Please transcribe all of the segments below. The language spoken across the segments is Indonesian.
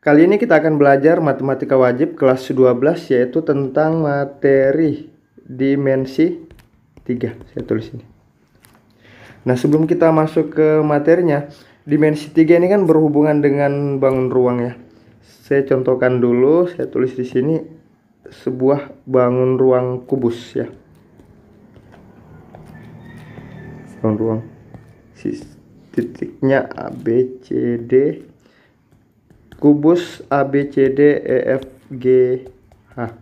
Kali ini kita akan belajar matematika wajib kelas 12, yaitu tentang materi dimensi 3. Saya tulis ini. Nah, sebelum kita masuk ke materinya, dimensi 3 ini kan berhubungan dengan bangun ruang ya. Saya contohkan dulu, saya tulis di sini sebuah bangun ruang kubus ya. Bangun ruang. Titiknya A, B, C, D. Kubus A, B, C, D, E, F, G, H.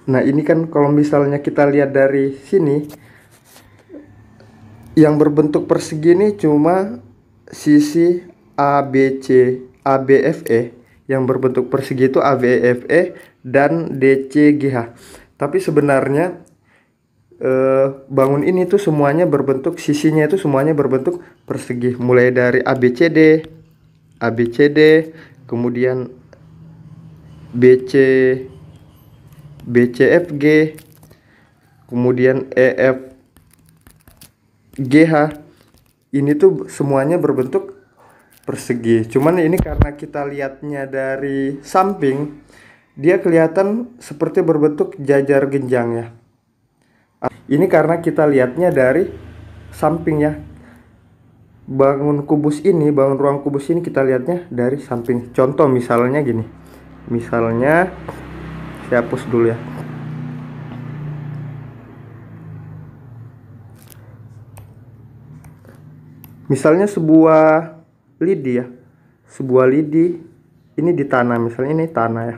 Nah, ini kan kalau misalnya kita lihat dari sini, yang berbentuk persegi ini cuma sisi A, B, C, A, B, F, E. Yang berbentuk persegi itu A, B, F, E dan D, C, G, H. Tapi sebenarnya bangun ini tuh semuanya berbentuk, sisinya itu semuanya berbentuk persegi. Mulai dari A, B, C, D, A, B, C, D, kemudian B, C, F, G, kemudian E, F, G, H. Ini tuh semuanya berbentuk persegi. Cuman ini karena kita lihatnya dari samping, dia kelihatan seperti berbentuk jajar genjang ya. Ini karena kita lihatnya dari samping ya. Bangun ruang kubus ini kita lihatnya dari samping. Contoh misalnya gini. Misalnya saya hapus dulu ya. Misalnya sebuah lidi ya. Sebuah lidi ini di tanah, misalnya ini tanah ya.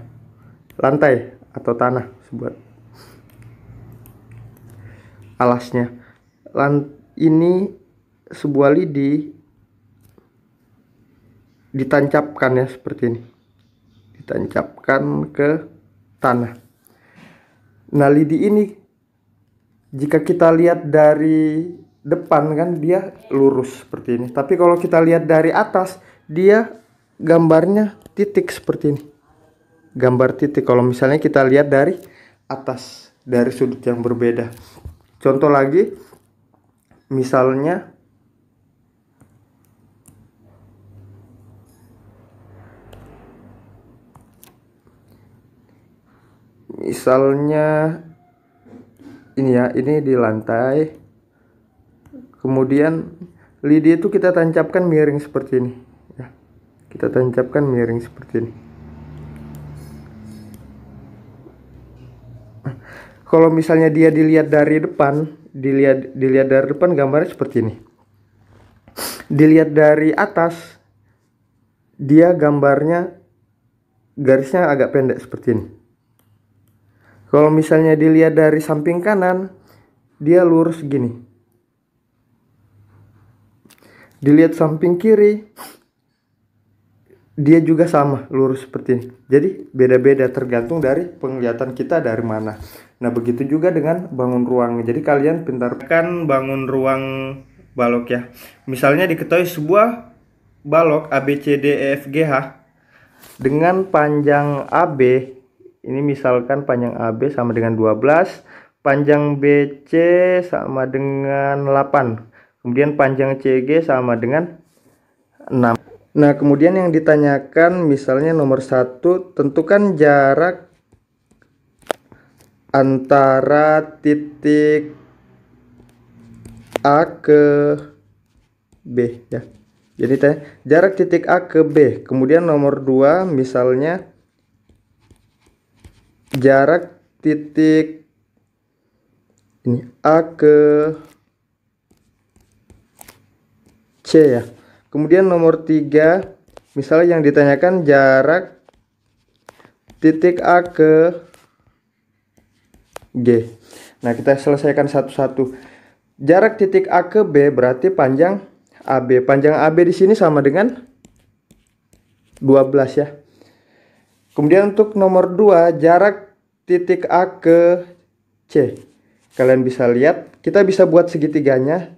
Lantai atau tanah sebuah alasnya. Ini sebuah lidi ditancapkan ya seperti ini. Ditancapkan ke tanah. Nah, lidi ini jika kita lihat dari depan kan dia lurus seperti ini. Tapi kalau kita lihat dari atas, dia gambarnya titik seperti ini. Gambar titik kalau misalnya kita lihat dari atas, dari sudut yang berbeda. Contoh lagi, misalnya ini ya, ini di lantai. Kemudian lidi itu kita tancapkan miring seperti ini ya. Kita tancapkan miring seperti ini. Kalau misalnya dia dilihat dari depan, dilihat dari depan gambarnya seperti ini. Dilihat dari atas, dia gambarnya garisnya agak pendek seperti ini. Kalau misalnya dilihat dari samping kanan, dia lurus gini. Dilihat samping kiri, dia juga sama, lurus seperti ini. Jadi beda-beda tergantung dari penglihatan kita dari mana. Nah, begitu juga dengan bangun ruang. Jadi kalian pintarkan bangun ruang balok ya. Misalnya diketahui sebuah balok A, B, C, D, E, F, G, H dengan panjang AB. Ini misalkan panjang AB sama dengan 12, panjang BC sama dengan 8. Kemudian panjang CG sama dengan 6. Nah, kemudian yang ditanyakan misalnya nomor 1, tentukan jarak antara titik A ke B ya. Jadi jarak titik A ke B. Kemudian nomor 2 misalnya jarak titik ini A ke C ya. Kemudian nomor 3 misalnya yang ditanyakan jarak titik A ke G. Nah, kita selesaikan satu-satu. Jarak titik A ke B berarti panjang AB. Panjang AB di sini sama dengan 12 ya. Kemudian untuk nomor 2, jarak titik A ke C. Kalian bisa lihat, kita bisa buat segitiganya.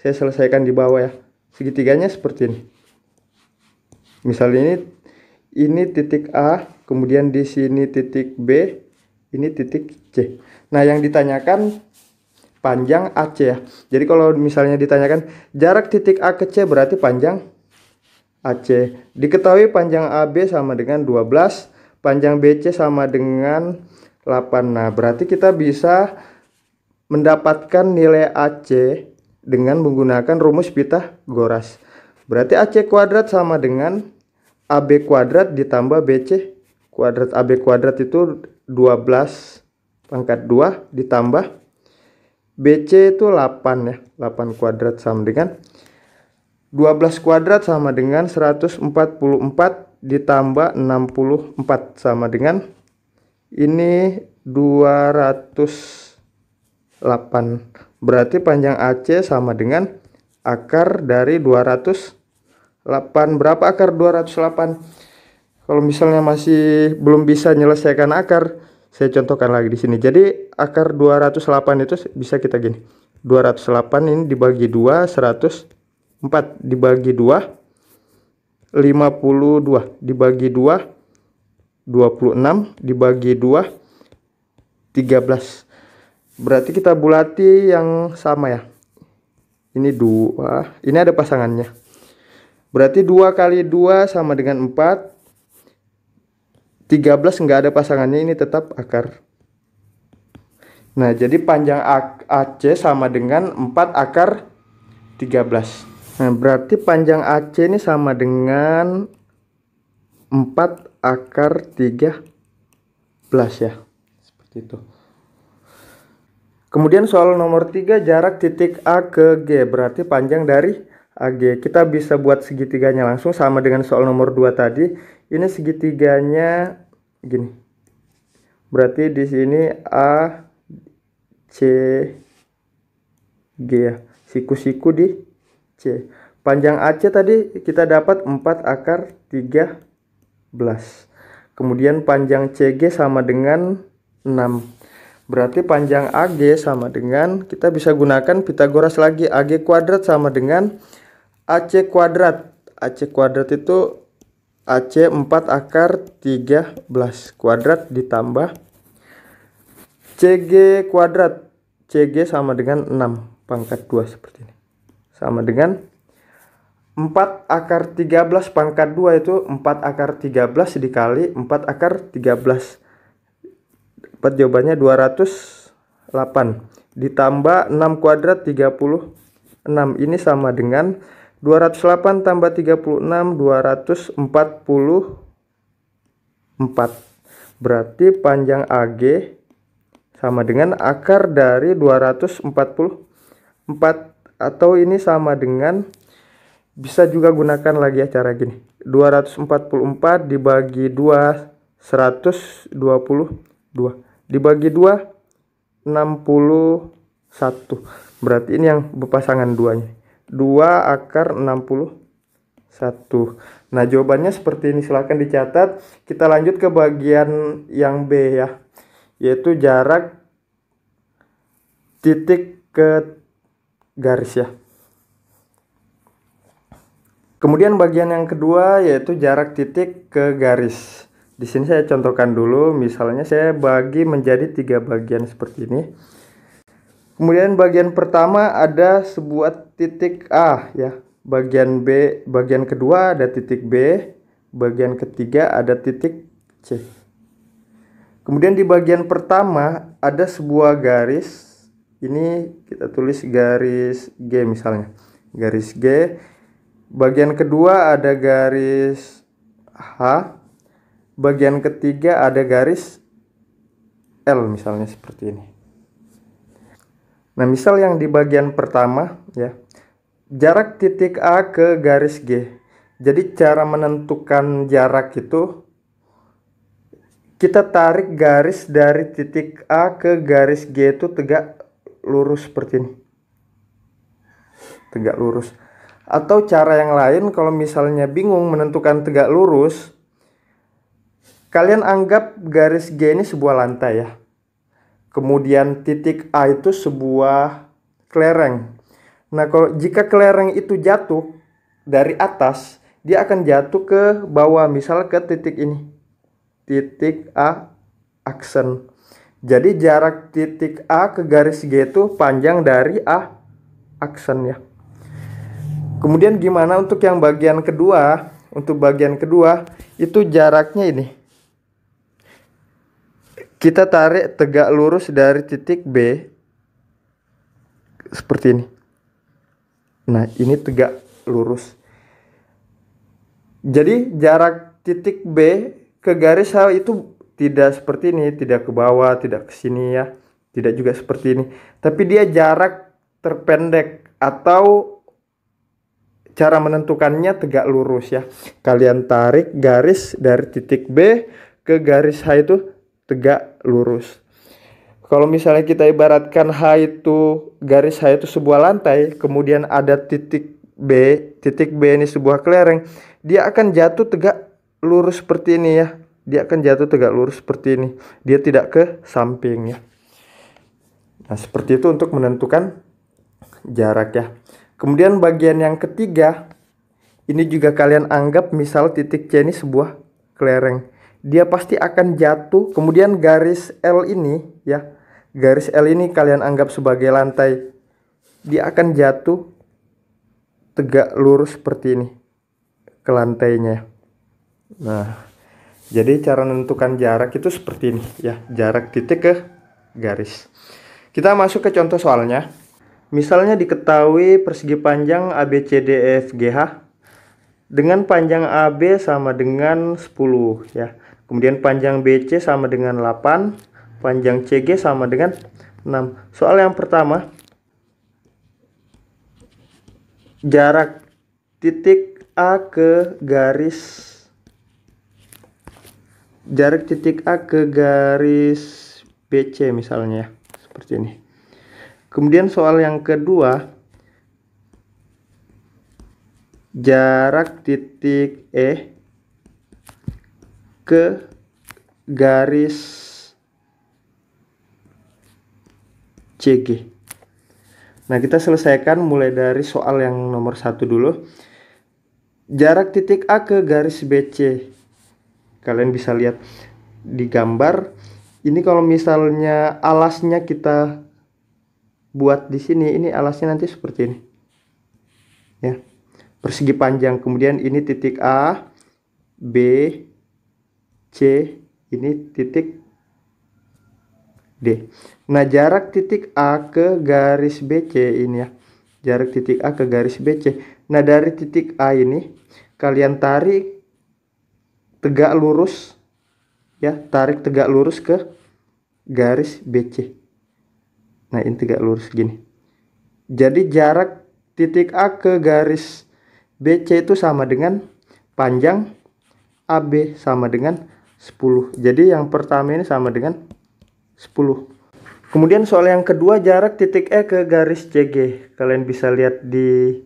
Saya selesaikan di bawah ya. Segitiganya seperti ini. Misalnya ini titik A, kemudian di sini titik B, ini titik C. Nah, yang ditanyakan panjang AC ya. Jadi kalau misalnya ditanyakan jarak titik A ke C berarti panjang AC. Diketahui panjang AB sama dengan 12, panjang BC sama dengan 8. Nah, berarti kita bisa mendapatkan nilai AC dengan menggunakan rumus Pythagoras. Berarti AC kuadrat sama dengan AB kuadrat ditambah BC kuadrat. AB kuadrat itu 12 pangkat 2 ditambah BC itu 8 ya. 8 kuadrat sama dengan 12 kuadrat sama dengan 144 ditambah 64 sama dengan ini 208. Berarti panjang AC sama dengan akar dari 208. Berapa akar 208? Kalau misalnya masih belum bisa menyelesaikan akar, saya contohkan lagi di sini. Jadi akar 208 itu bisa kita gini. 208 ini dibagi 2, 104 dibagi 2, 52 dibagi 2, 26 dibagi 2, 13. Berarti kita bulati yang sama ya. Ini 2, ini ada pasangannya. Berarti 2 kali 2 sama dengan 4. 13 enggak ada pasangannya, ini tetap akar. Nah, jadi panjang AC sama dengan 4 akar 13. Nah, berarti panjang AC ini sama dengan 4 akar 13 ya. Seperti itu. Kemudian soal nomor 3, jarak titik A ke G. Berarti panjang dari AG. Kita bisa buat segitiganya langsung sama dengan soal nomor 2 tadi. Ini segitiganya gini. Berarti di sini A, C, G ya. Siku-siku di C. Panjang AC tadi kita dapat 4 akar 13. Kemudian panjang CG sama dengan 6. Berarti panjang AG sama dengan, kita bisa gunakan Pythagoras lagi. AG kuadrat sama dengan AC kuadrat. AC kuadrat itu AC 4 akar 13 kuadrat ditambah CG kuadrat. CG sama dengan 6 pangkat 2 seperti ini. Sama dengan 4 akar 13 pangkat 2 itu 4 akar 13 dikali 4 akar 13. Dapat jawabannya 208. Ditambah 6 kuadrat 36. Ini sama dengan 208 tambah 36, 244. Berarti panjang AG sama dengan akar dari 244. Atau ini sama dengan, bisa juga gunakan lagi ya cara gini. 244 dibagi 2, 122. Dibagi 2, 61. Berarti ini yang berpasangan duanya. 2 akar 61. Nah, jawabannya seperti ini. Silahkan dicatat. Kita lanjut ke bagian yang B ya. Yaitu jarak titik ke garis ya. Kemudian bagian yang kedua yaitu jarak titik ke garis. Di sini saya contohkan dulu, misalnya saya bagi menjadi 3 bagian seperti ini. Kemudian bagian pertama ada sebuah titik A ya. Bagian B, bagian kedua ada titik B, bagian ketiga ada titik C. Kemudian di bagian pertama ada sebuah garis. Ini kita tulis garis G misalnya. Garis G. Bagian kedua ada garis H. Bagian ketiga ada garis L misalnya seperti ini. Nah, misal yang di bagian pertama ya. Jarak titik A ke garis G. Jadi cara menentukan jarak itu kita tarik garis dari titik A ke garis G itu tegak lurus seperti ini. Tegak lurus. Atau cara yang lain, kalau misalnya bingung menentukan tegak lurus, kalian anggap garis G ini sebuah lantai ya. Kemudian titik A itu sebuah kelereng. Nah, kalau jika kelereng itu jatuh dari atas, dia akan jatuh ke bawah, misal ke titik ini. Titik A aksen. Jadi jarak titik A ke garis G itu panjang dari A aksen ya. Kemudian gimana untuk yang bagian kedua? untuk bagian kedua itu jaraknya ini. Kita tarik tegak lurus dari titik B seperti ini. Nah, ini tegak lurus. Jadi jarak titik B ke garis H itu tidak seperti ini, tidak ke bawah, tidak ke sini ya. Tidak juga seperti ini. Tapi dia jarak terpendek, atau cara menentukannya tegak lurus ya. Kalian tarik garis dari titik B ke garis H itu tegak lurus. Kalau misalnya kita ibaratkan H itu, garis H itu sebuah lantai, kemudian ada titik B ini sebuah kelereng, dia akan jatuh tegak lurus seperti ini ya. Dia akan jatuh tegak lurus seperti ini. Dia tidak ke samping ya. Nah, seperti itu untuk menentukan jarak ya. Kemudian bagian yang ketiga, ini juga kalian anggap misal titik C ini sebuah kelereng. Dia pasti akan jatuh, kemudian garis L ini ya, garis L ini kalian anggap sebagai lantai. Dia akan jatuh tegak lurus seperti ini ke lantainya. Nah, jadi cara menentukan jarak itu seperti ini ya, jarak titik ke garis. Kita masuk ke contoh soalnya. Misalnya diketahui persegi panjang ABCDEFGH dengan panjang AB sama dengan 10 ya. Kemudian panjang BC sama dengan 8, panjang CG sama dengan 6. Soal yang pertama, jarak titik A ke garis BC misalnya seperti ini. Kemudian soal yang kedua, jarak titik E ke garis CG. Nah, kita selesaikan mulai dari soal yang nomor 1 dulu. Jarak titik A ke garis BC. Kalian bisa lihat di gambar. Ini kalau misalnya alasnya kita buat di sini, ini alasnya nanti seperti ini. Ya. Persegi panjang, kemudian ini titik A, B, C, ini titik D. Nah, jarak titik A ke garis BC ini ya. Jarak titik A ke garis BC. Nah, dari titik A ini kalian tarik tegak lurus ya, tarik tegak lurus ke garis BC. Nah, ini tegak lurus gini. Jadi jarak titik A ke garis BC itu sama dengan panjang AB sama dengan 10. Jadi yang pertama ini sama dengan 10. Kemudian soal yang kedua, jarak titik E ke garis CG. Kalian bisa lihat di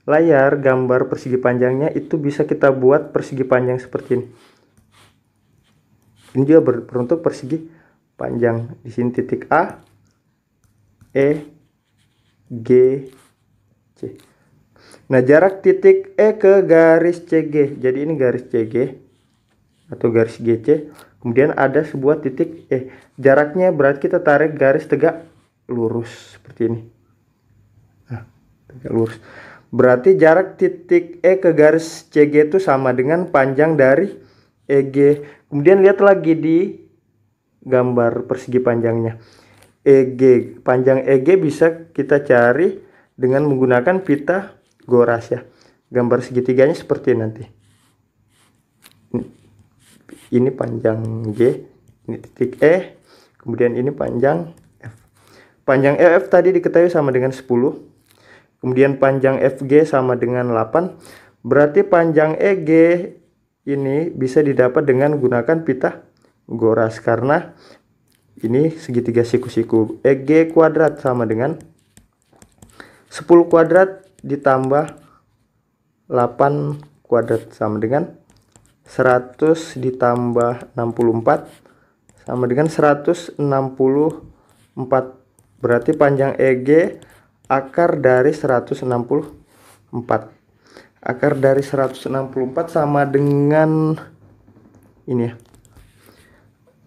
layar gambar persegi panjangnya, itu bisa kita buat persegi panjang seperti ini. Ini juga berbentuk persegi panjang. Di sini titik A, E, G, C. Nah, jarak titik E ke garis CG. Jadi ini garis CG atau garis GC. Kemudian ada sebuah titik E. Jaraknya berarti kita tarik garis tegak lurus seperti ini. Nah, tegak lurus. Berarti jarak titik E ke garis CG itu sama dengan panjang dari EG. Kemudian lihat lagi di gambar persegi panjangnya. EG, panjang EG bisa kita cari dengan menggunakan Pythagoras ya. Gambar segitiganya seperti nanti. Ini panjang G, ini titik E, kemudian ini panjang F. Panjang EF tadi diketahui sama dengan 10. Kemudian panjang FG sama dengan 8. Berarti panjang EG ini bisa didapat dengan menggunakan Pythagoras, karena ini segitiga siku-siku. EG kuadrat sama dengan 10 kuadrat ditambah 8 kuadrat sama dengan 100 ditambah 64 sama dengan 164. Berarti panjang EG akar dari 164. Akar dari 164 sama dengan ini ya,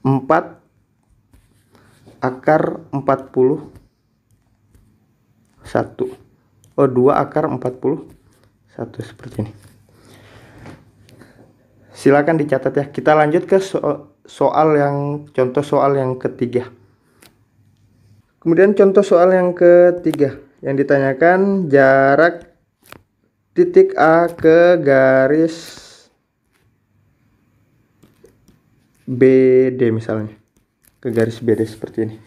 4 akar 41. Oh, 2 akar 41 seperti ini. Silakan dicatat ya. Kita lanjut ke contoh soal yang ketiga. Kemudian contoh soal yang ketiga yang ditanyakan jarak titik A ke garis BD misalnya. Ke garis BD seperti ini.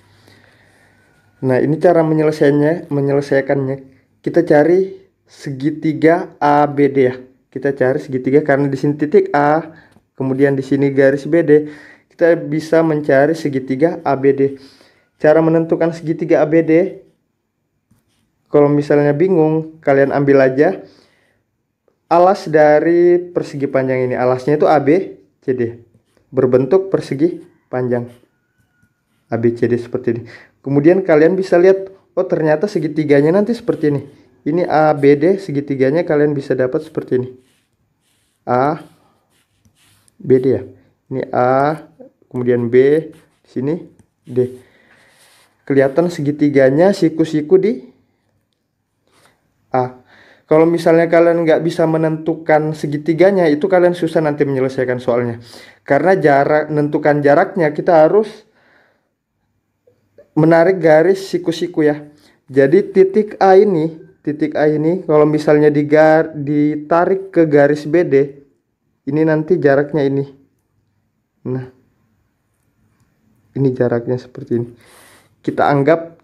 Nah, ini cara menyelesaikannya. Kita cari segitiga ABD ya. Kita cari segitiga karena di sini titik A, kemudian di sini garis BD. Kita bisa mencari segitiga ABD. Cara menentukan segitiga ABD, kalau misalnya bingung, kalian ambil aja alas dari persegi panjang ini. Alasnya itu ABCD, berbentuk persegi panjang ABCD seperti ini. Kemudian kalian bisa lihat, oh ternyata segitiganya nanti seperti ini. Ini ABD, segitiganya kalian bisa dapat seperti ini. A, BD ya. Ini A, kemudian B, di sini D. Kelihatan segitiganya siku-siku di A. Kalau misalnya kalian nggak bisa menentukan segitiganya, itu kalian susah nanti menyelesaikan soalnya. Karena menentukan jaraknya kita harus menarik garis siku-siku ya. Jadi titik A ini kalau misalnya ditarik ke garis BD, ini nanti jaraknya ini. Nah, ini jaraknya seperti ini. Kita anggap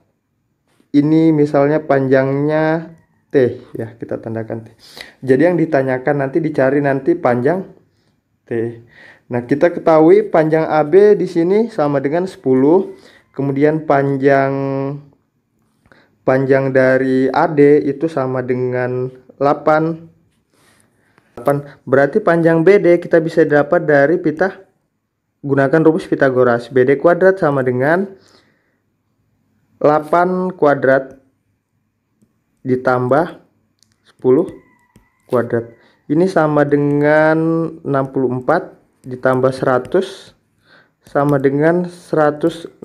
ini misalnya panjangnya T ya, kita tandakan T. Jadi yang ditanyakan nanti dicari nanti panjang T. Nah, kita ketahui panjang AB di sini sama dengan 10. Kemudian panjang dari AD itu sama dengan 8. Berarti panjang BD kita bisa dapat dari gunakan rumus Pitagoras. BD kuadrat sama dengan 8 kuadrat ditambah 10 kuadrat. Ini sama dengan 64 ditambah 100 sama dengan 164.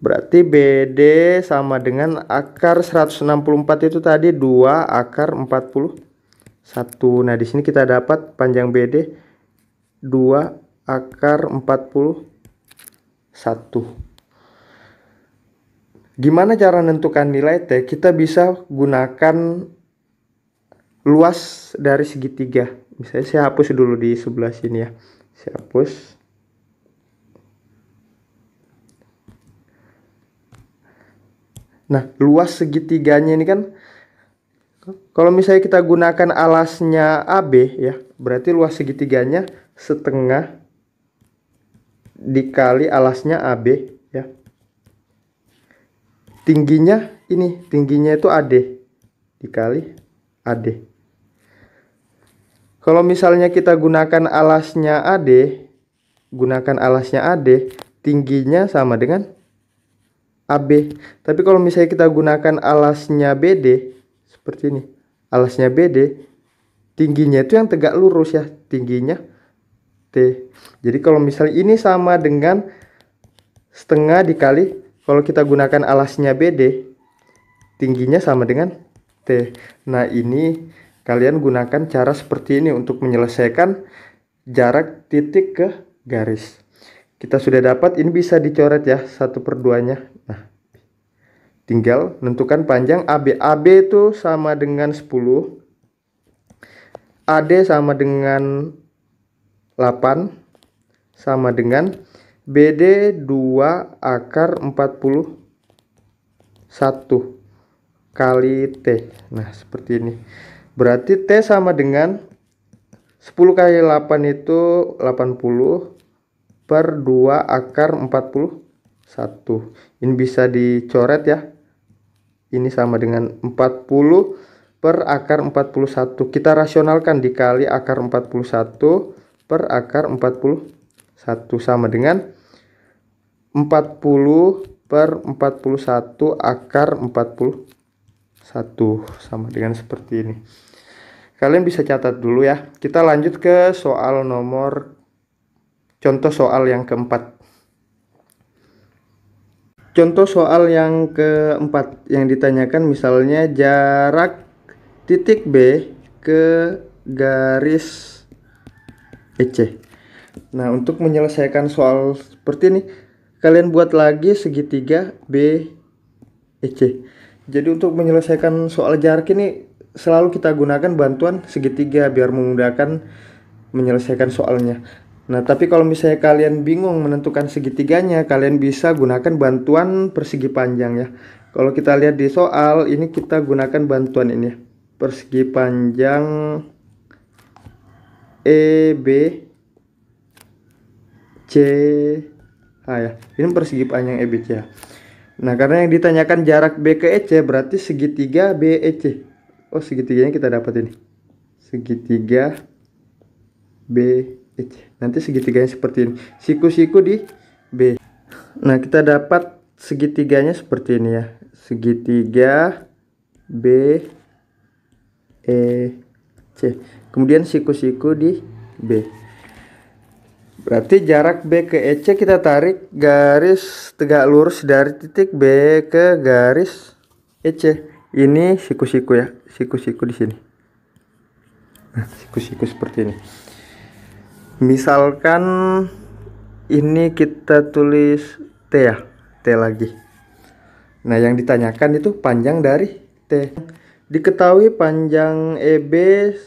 Berarti BD sama dengan akar 164 itu tadi 2 akar 41. Nah, di sini kita dapat panjang BD 2 akar 41. Gimana cara menentukan nilai T? Kita bisa gunakan luas dari segitiga. Misalnya saya hapus dulu di sebelah sini ya. Saya hapus. Nah, luas segitiganya ini kan, kalau misalnya kita gunakan alasnya AB ya, berarti luas segitiganya setengah dikali alasnya AB ya. Tingginya itu AD dikali AD. Kalau misalnya kita gunakan alasnya AD, tingginya sama dengan AB. Tapi kalau misalnya kita gunakan alasnya BD, seperti ini. Alasnya BD, tingginya itu yang tegak lurus ya, tingginya T. Jadi kalau misalnya ini sama dengan setengah dikali, kalau kita gunakan alasnya BD, tingginya sama dengan T. Nah, ini kalian gunakan cara seperti ini untuk menyelesaikan jarak titik ke garis. Kita sudah dapat, ini bisa dicoret ya 1/2-nya. Nah, tinggal menentukan panjang AB. AB itu sama dengan 10. AD sama dengan 8. Sama dengan BD 2 akar 41 kali T. Nah, seperti ini. Berarti T sama dengan 10 kali 8 itu 80 per 2 akar 41. Ini bisa dicoret ya. Ini sama dengan 40 per akar 41. Kita rasionalkan dikali akar 41 per akar 41 sama dengan 40 per 41 akar 41 sama dengan seperti ini. Kalian bisa catat dulu ya. Kita lanjut ke contoh soal yang keempat. Contoh soal yang keempat yang ditanyakan misalnya jarak titik B ke garis EC. Nah, untuk menyelesaikan soal seperti ini, kalian buat lagi segitiga BEC. Jadi untuk menyelesaikan soal jarak ini selalu kita gunakan bantuan segitiga biar memudahkan menyelesaikan soalnya. Nah, tapi kalau misalnya kalian bingung menentukan segitiganya, kalian bisa gunakan bantuan persegi panjang ya. Kalau kita lihat di soal ini, kita gunakan bantuan ini ya. Persegi panjang EBCH ya. Ini persegi panjang EBCH. Nah, karena yang ditanyakan jarak B ke EC berarti segitiga BEC. Oh, segitiganya kita dapat ini. Segitiga BEC. Nanti segitiganya seperti ini. Siku-siku di B. Nah, kita dapat segitiganya seperti ini ya. Segitiga BEC. Kemudian siku-siku di B. Berarti jarak B ke EC kita tarik garis tegak lurus dari titik B ke garis EC. Ini siku-siku ya, siku-siku di sini. Nah, siku-siku seperti ini. Misalkan ini kita tulis T ya, T lagi. Nah, yang ditanyakan itu panjang dari T. Diketahui panjang EB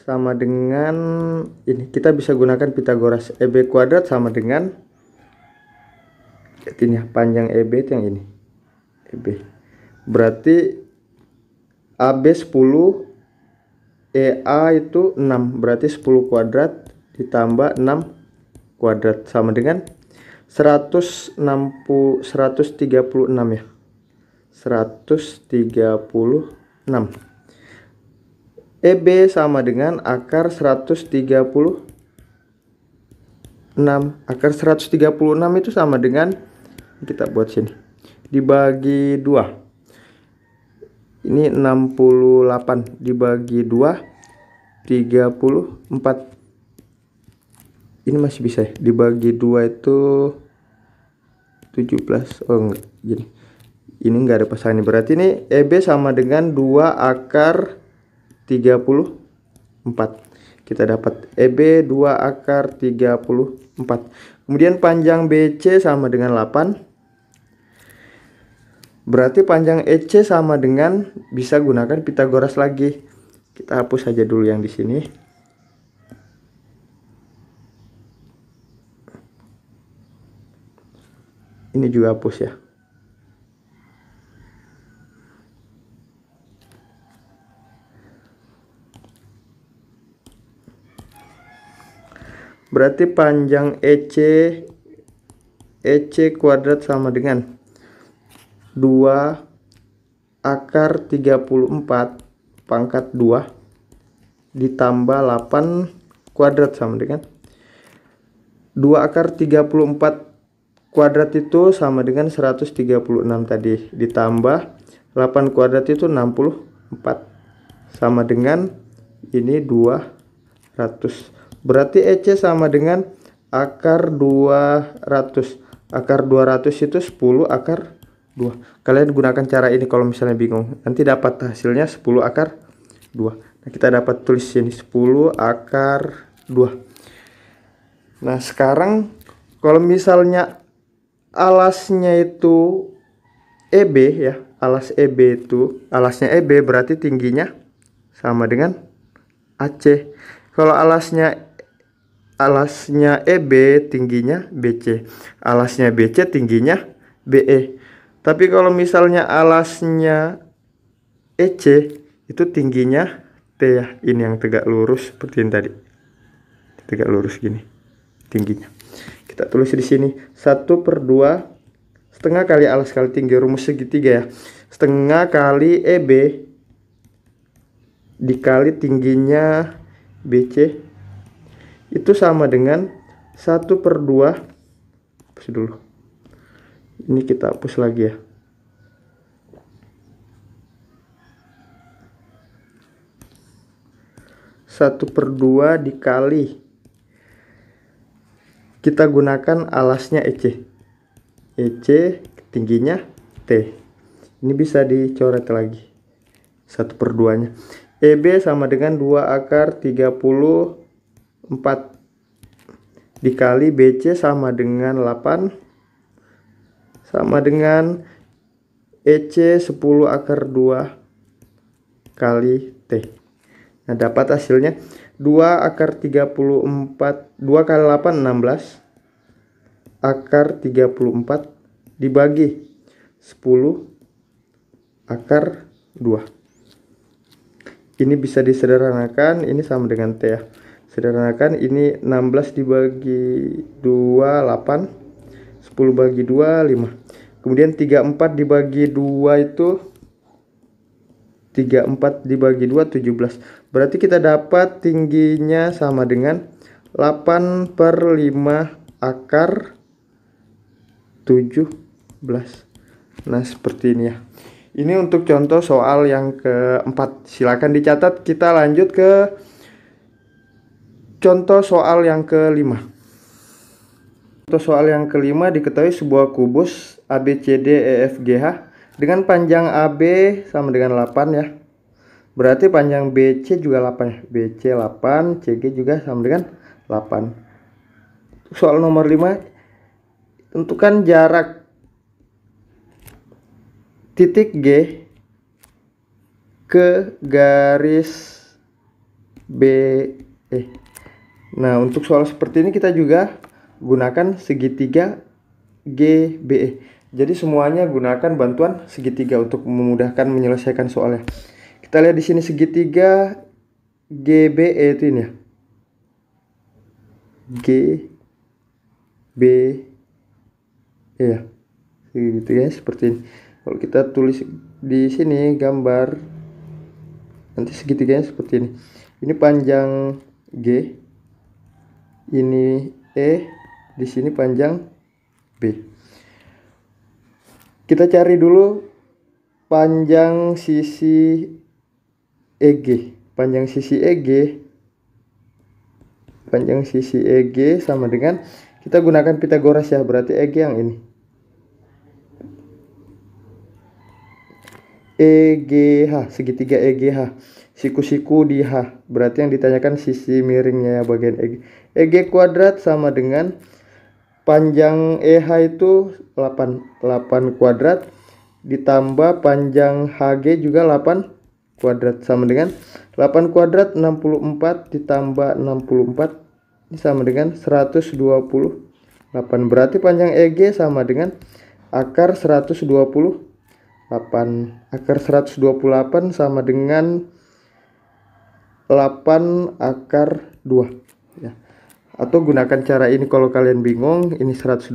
sama dengan ini. Kita bisa gunakan Pitagoras. EB kuadrat sama dengan ini ya, panjang EB itu yang ini. EB. Berarti AB 10, EA itu 6. Berarti 10 kuadrat ditambah 6 kuadrat sama dengan 136 ya. 136. EB sama dengan akar 136. Akar 136 itu sama dengan, kita buat sini, dibagi 2. Ini 68 dibagi 2, 34. Ini masih bisa ya, dibagi 2 itu 17. Oh enggak, gini. Ini enggak ada pasangan, berarti ini EB sama dengan 2 akar 34. Kita dapat EB 2 akar 34. Kemudian panjang BC sama dengan 8. Berarti panjang EC sama dengan, bisa gunakan Pitagoras lagi. Kita hapus saja dulu yang di sini. Ini juga hapus ya. Berarti panjang EC kuadrat sama dengan 2 akar 34 pangkat 2 ditambah 8 kuadrat sama dengan 2 akar 34 kuadrat itu sama dengan 136 tadi, ditambah 8 kuadrat itu 64 sama dengan ini 200. Berarti EC sama dengan akar 200. Akar 200 itu 10 akar 2. Kalian gunakan cara ini kalau misalnya bingung. Nanti dapat hasilnya 10 akar 2. Nah, kita dapat tulis sini 10 akar 2. Nah, sekarang kalau misalnya alasnya itu EB ya, alasnya EB berarti tingginya sama dengan AC. Kalau alasnya EB tingginya BC, alasnya BC tingginya BE. Tapi kalau misalnya alasnya EC itu tingginya T ya, ini yang tegak lurus seperti ini tadi, tegak lurus gini tingginya. Kita tulis di sini 1/2 setengah kali alas kali tinggi, rumus segitiga ya, setengah kali EB dikali tingginya BC itu sama dengan 1/2. Hapus dulu. Ini kita hapus lagi ya. Satu per 2 dikali, kita gunakan alasnya EC. EC tingginya T. Ini bisa dicoret lagi 1/2 nya. EB sama dengan 2 akar 34 dikali BC sama dengan 8 sama dengan EC 10 akar 2 kali T. Nah, dapat hasilnya 2 akar 34, 2 kali 8 16 akar 34 dibagi 10 akar 2. Ini bisa disederhanakan, ini sama dengan T ya. Sederhanakan, ini 16 dibagi 2 8, 10 bagi 2 5. Kemudian 34 dibagi 2 itu 34 dibagi 2 17. Berarti kita dapat tingginya sama dengan 8/5 akar 17. Nah, seperti ini ya. Ini untuk contoh soal yang keempat. Silakan dicatat. Kita lanjut ke contoh soal yang kelima. Contoh soal yang kelima, diketahui sebuah kubus ABCDEFGH dengan panjang AB sama dengan 8 ya. Berarti panjang BC juga 8 ya. BC 8, CG juga sama dengan 8. Soal nomor 5, tentukan jarak titik G ke garis BE. Nah, untuk soal seperti ini kita juga gunakan segitiga GBE. Jadi semuanya gunakan bantuan segitiga untuk memudahkan menyelesaikan soalnya. Kita lihat di sini segitiga GBE itu ini ya. GBE ya. Gitu ya, seperti ini. Kalau kita tulis di sini gambar, nanti segitiganya seperti ini. Ini panjang G, ini E, di sini panjang B. Kita cari dulu panjang sisi EG. Panjang sisi EG, panjang sisi EG sama dengan, kita gunakan Pitagoras ya, berarti EG yang ini. EGH, segitiga EGH. Siku-siku di H, berarti yang ditanyakan sisi miringnya ya, bagian EG. EG kuadrat sama dengan panjang EH itu 8 kuadrat ditambah panjang HG juga 8 kuadrat sama dengan 8 kuadrat 64 ditambah 64 ini sama dengan 128. Berarti panjang EG sama dengan akar 128. Akar 128 sama dengan 8 akar 2 ya. Atau gunakan cara ini kalau kalian bingung. Ini 128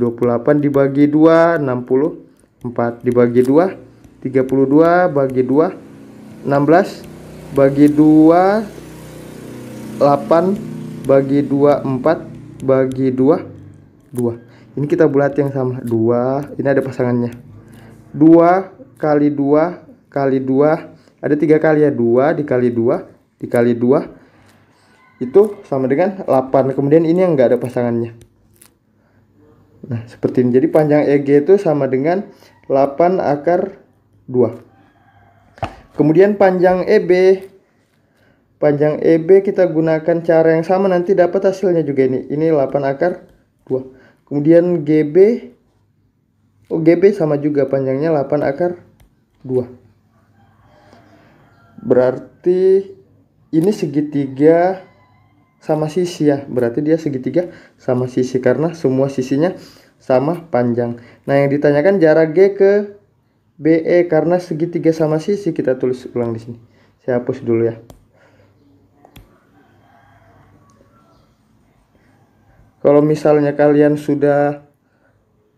dibagi 2 64 dibagi 2 32 bagi 2 16 bagi 2 8 bagi 2 4 bagi 2 2. Ini kita bulat yang sama 2. Ini ada pasangannya 2 kali 2 kali 2, ada 3 kali ya, 2 dikali 2 dikali 2 itu sama dengan 8. Kemudian ini yang enggak ada pasangannya. Nah, seperti ini. Jadi panjang EG itu sama dengan 8 akar 2. Kemudian panjang EB. Panjang EB kita gunakan cara yang sama, nanti dapat hasilnya juga ini. Ini 8 akar 2. Kemudian GB. Oh, GB sama juga panjangnya 8 akar 2. Berarti ini segitiga sama sisi ya, berarti dia segitiga sama sisi karena semua sisinya sama panjang. Nah, yang ditanyakan jarak G ke BE karena segitiga sama sisi, kita tulis ulang di sini. Saya hapus dulu ya. Kalau misalnya kalian sudah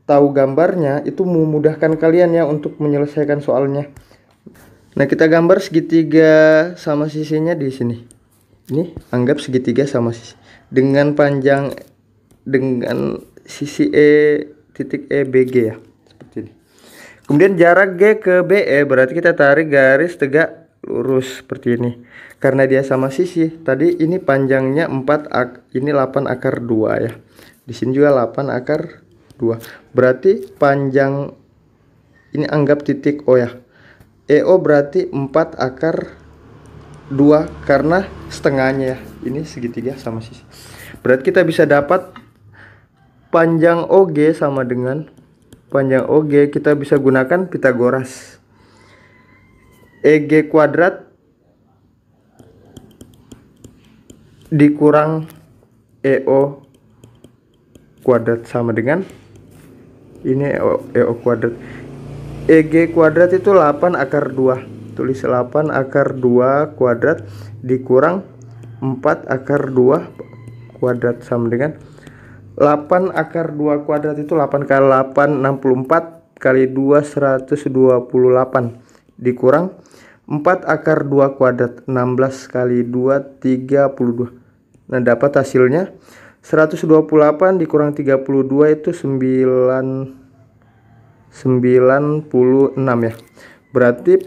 tahu gambarnya, itu memudahkan kalian ya untuk menyelesaikan soalnya. Nah, kita gambar segitiga sama sisinya di sini. Ini anggap segitiga sama sisi dengan panjang dengan sisi E titik E BG ya, seperti ini. Kemudian jarak G ke BE berarti kita tarik garis tegak lurus seperti ini. Karena dia sama sisi, tadi ini panjangnya 4 ini 8 akar 2 ya. Di sini juga 8 akar 2. Berarti panjang ini anggap titik O ya. EO berarti 4 akar 2 karena setengahnya ya. Ini segitiga sama sisi. Berarti kita bisa dapat panjang OG sama dengan panjang OG, kita bisa gunakan Pitagoras. EG kuadrat dikurang EO kuadrat sama dengan ini EO kuadrat. EG kuadrat itu 8 akar 2. Tulis 8 akar 2 kuadrat dikurang 4 akar 2 kuadrat sama dengan 8 akar 2 kuadrat itu 8 kali 8 64 kali 2 128 dikurang 4 akar 2 kuadrat 16 kali 2 32. Nah, dapat hasilnya 128 dikurang 32 itu 96 ya. Berarti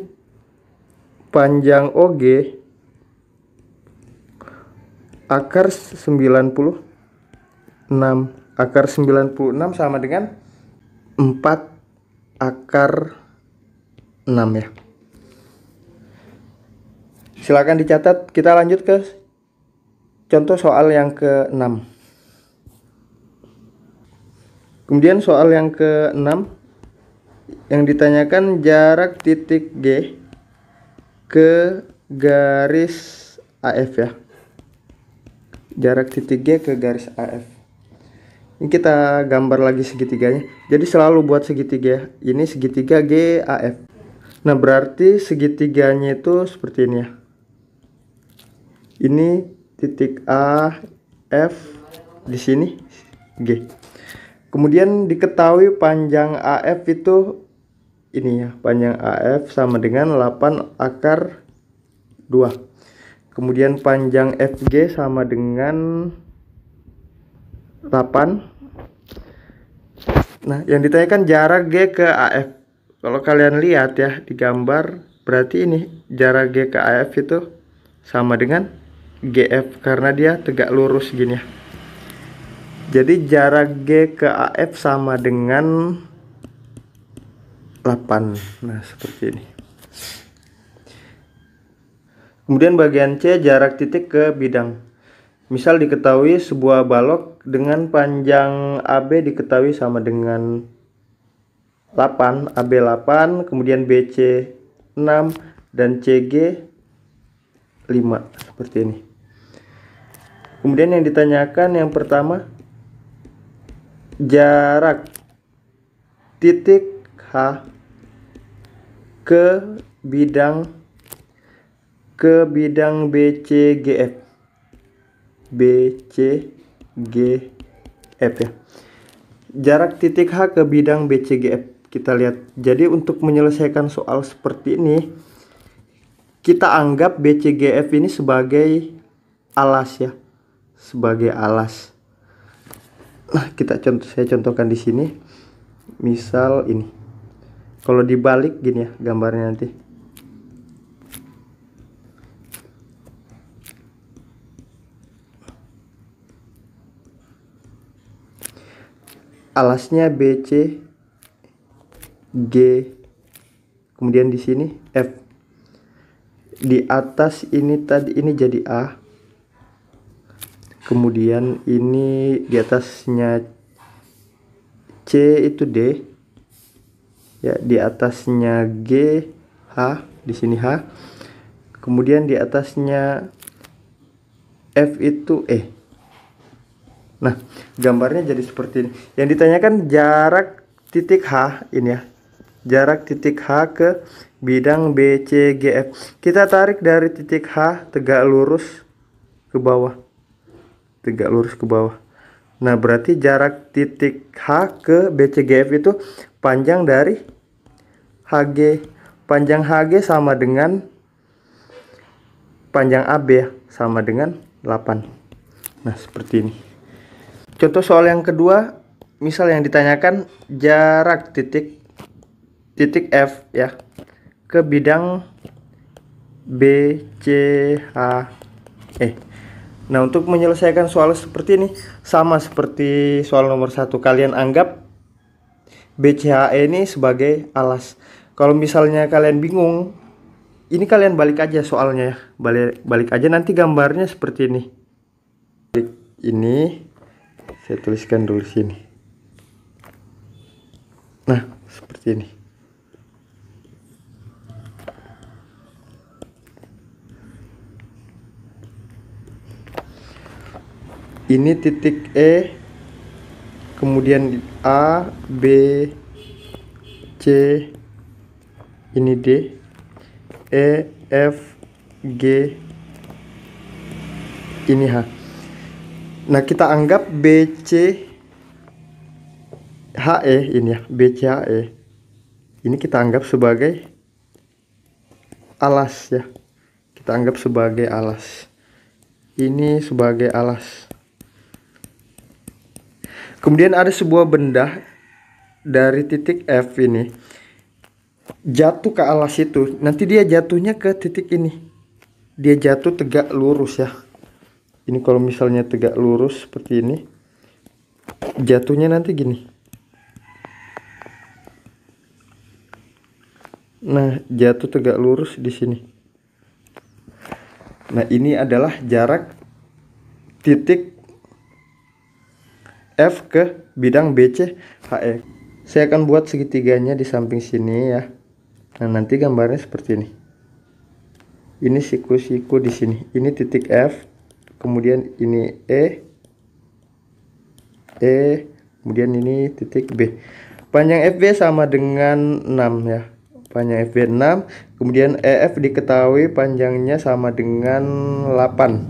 panjang OG akar 96. Akar 96 sama dengan 4 akar 6 ya. Silakan dicatat. Kita lanjut ke contoh soal yang ke-6. Kemudian soal yang ke-6 yang ditanyakan jarak titik G ke garis AF ya. Jarak titik G ke garis AF. Ini kita gambar lagi segitiganya. Jadi selalu buat segitiga. Ini segitiga GAF. Nah, berarti segitiganya itu seperti ini ya. Ini titik A, F, di sini G. Kemudian diketahui panjang AF itu ini ya, panjang AF sama dengan 8 akar 2. Kemudian panjang FG sama dengan 8. Nah, yang ditanyakan jarak G ke AF. Kalau kalian lihat ya di gambar, berarti ini jarak G ke AF itu sama dengan GF karena dia tegak lurus gini ya. Jadi jarak G ke AF sama dengan 8. Nah, seperti ini. Kemudian bagian C, jarak titik ke bidang. Misal diketahui sebuah balok dengan panjang AB diketahui sama dengan 8, AB 8, kemudian BC 6 dan CG 5 seperti ini. Kemudian yang ditanyakan yang pertama, jarak titik H ke bidang BCGF. BCGF ya. Jarak titik H ke bidang BCGF. Kita lihat. Jadi untuk menyelesaikan soal seperti ini, kita anggap BCGF ini sebagai alas ya. Sebagai alas. Nah, saya contohkan di sini. Misal ini. Kalau dibalik gini ya gambarnya nanti. Alasnya BC G, kemudian di sini F. Di atas ini tadi ini jadi A. Kemudian ini di atasnya C itu D. Ya, di atasnya G H, di sini H. Kemudian di atasnya F itu E. Nah, gambarnya jadi seperti ini. Yang ditanyakan jarak titik H ini ya. Jarak titik H ke bidang BCGF. Kita tarik dari titik H tegak lurus ke bawah. Tegak lurus ke bawah. Nah, berarti jarak titik H ke BCGF itu panjang dari HG. Panjang HG sama dengan panjang AB ya, sama dengan 8. Nah, seperti ini. Contoh soal yang kedua, misal yang ditanyakan jarak titik F ya ke bidang BCHE. Nah, untuk menyelesaikan soal seperti ini sama seperti soal nomor 1. Kalian anggap BCHE ini sebagai alas. Kalau misalnya kalian bingung ini kalian balik aja soalnya ya. Balik aja, nanti gambarnya seperti ini. Ini saya tuliskan dulu sini. Nah, seperti ini. Ini titik E, kemudian A, B, C, ini D, E, F, G, ini H. Nah, kita anggap BC HE ini ya, BCHE. Ini kita anggap sebagai alas ya. Kita anggap sebagai alas. Ini sebagai alas. Kemudian ada sebuah benda dari titik F ini jatuh ke alas itu. Nanti dia jatuhnya ke titik ini. Dia jatuh tegak lurus ya. Ini kalau misalnya tegak lurus seperti ini, jatuhnya nanti gini. Nah, jatuh tegak lurus di sini. Nah, ini adalah jarak titik F ke bidang BC HE. Saya akan buat segitiganya di samping sini ya. Nah, nanti gambarnya seperti ini. Ini siku-siku di sini. Ini titik F, kemudian ini E, kemudian ini titik B. Panjang FB sama dengan 6 ya. Panjang FB 6, kemudian EF diketahui panjangnya sama dengan 8.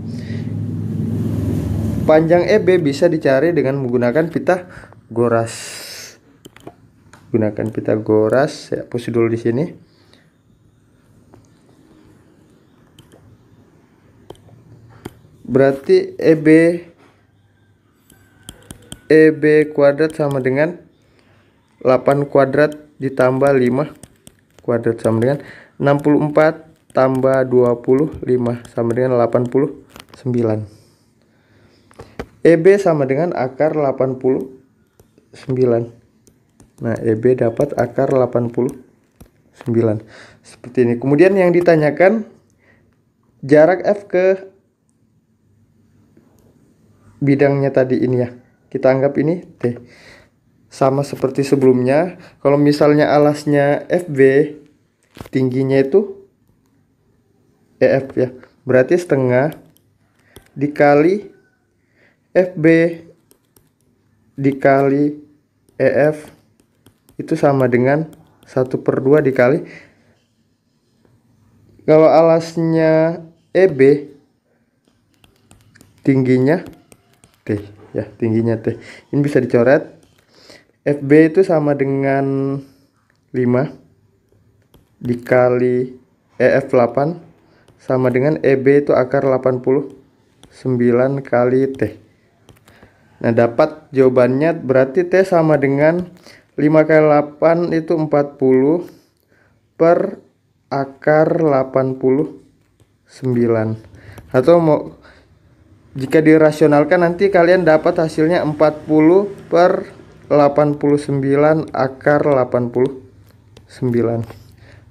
Panjang EB bisa dicari dengan menggunakan Pitagoras. Gunakan Pitagoras, saya hapus dulu di sini. Berarti EB kuadrat sama dengan 8 kuadrat ditambah 5 kuadrat sama dengan 64 tambah 25 sama dengan 89. EB sama dengan akar 89. Nah, EB dapat akar 89. Seperti ini. Kemudian yang ditanyakan jarak F ke bidangnya tadi ini ya. Kita anggap ini T. Sama seperti sebelumnya. Kalau misalnya alasnya FB, tingginya itu EF ya. Berarti setengah dikali FB dikali EF itu sama dengan 1/2 dikali, kalau alasnya EB tingginya T ya, tingginya T. Ini bisa dicoret. FB itu sama dengan 5 dikali EF 8 sama dengan EB itu akar 89 kali T. Nah, dapat jawabannya berarti T sama dengan 5 kali 8 itu 40 per akar 89. Atau mau jika dirasionalkan nanti kalian dapat hasilnya 40 per 89 akar 89.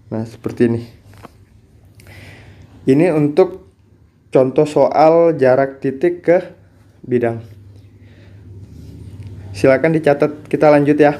Nah, seperti ini. Ini untuk contoh soal jarak titik ke bidang. Silakan dicatat, kita lanjut ya.